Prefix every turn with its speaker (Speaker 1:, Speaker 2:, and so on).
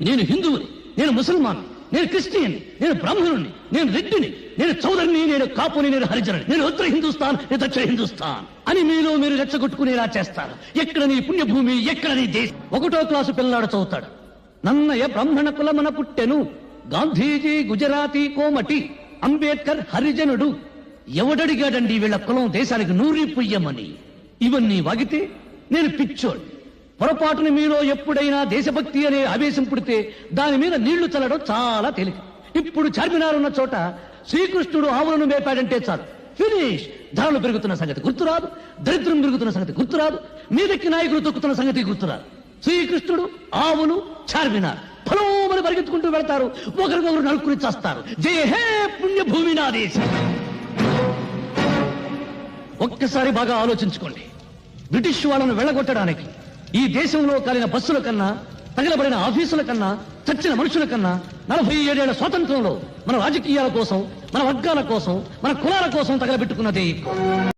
Speaker 1: నేను హిందువుని, నేను ముసల్మాన్, నేను క్రిస్టియన్, నేను బ్రాహ్మణుని, నేను రెడ్డిని, నేను చౌదరిని, నేను కాపుని, నేను హరిజనుని, నేను ఉత్తర హిందుస్థాన్, నేను దక్షిణ హిందుస్థాన్ అని మీలో మీరు రెచ్చగొట్టుకునేలా చేస్తారు. ఎక్కడ నీ పుణ్యభూమి, ఎక్కడ నీ దేశం? 1వ క్లాసు పిల్లవాడు చదువుతాడు. నన్నయ బ్రాహ్మణ కులమన పుట్టెను, గాంధీజీ గుజరాతీ కోమటి, అంబేద్కర్ హరిజనుడు. ఎవడడిగాడండి వీళ్ళ కులం దేశానికి నూరి పుయ్యమని? ఇవన్నీ వాగితే నేను పిచ్చోడు. పొరపాటుని మీలో ఎప్పుడైనా దేశభక్తి అనే ఆవేశం పుడితే దాని మీద నీళ్లు చల్లడం చాలా తేలిక. ఇప్పుడు చార్మినార్ ఉన్న చోట శ్రీకృష్ణుడు ఆవులను మేపాడంటే చాలు, ఫినిష్. ధరలు పెరుగుతున్న సంగతి గుర్తురాదు, దరిద్రం పెరుగుతున్న సంగతి గుర్తురాదు, మీదకి నాయకులు తొక్కుతున్న సంగతి గుర్తురాదు. శ్రీకృష్ణుడు, ఆవులు, చార్మినార్ ఫలోమని పరిగెత్తుకుంటూ వెళ్తారు, ఒకరికొకరు నలుక్కుని చేస్తారు. జయ హే పుణ్యభూమి నా దేశం. ఒక్కసారి బాగా ఆలోచించుకోండి. బ్రిటిష్ వాళ్ళను వెళ్ళగొట్టడానికి ఈ దేశంలో కాలిన బస్సుల కన్నా, తగలబడిన ఆఫీసుల కన్నా, చచ్చిన మనుషుల కన్నా 47 ఏళ్ల స్వాతంత్రంలో మన రాజకీయాల కోసం, మన వర్గాల కోసం, మన కులాల కోసం తగలబెట్టుకున్నదే ఎక్కువ.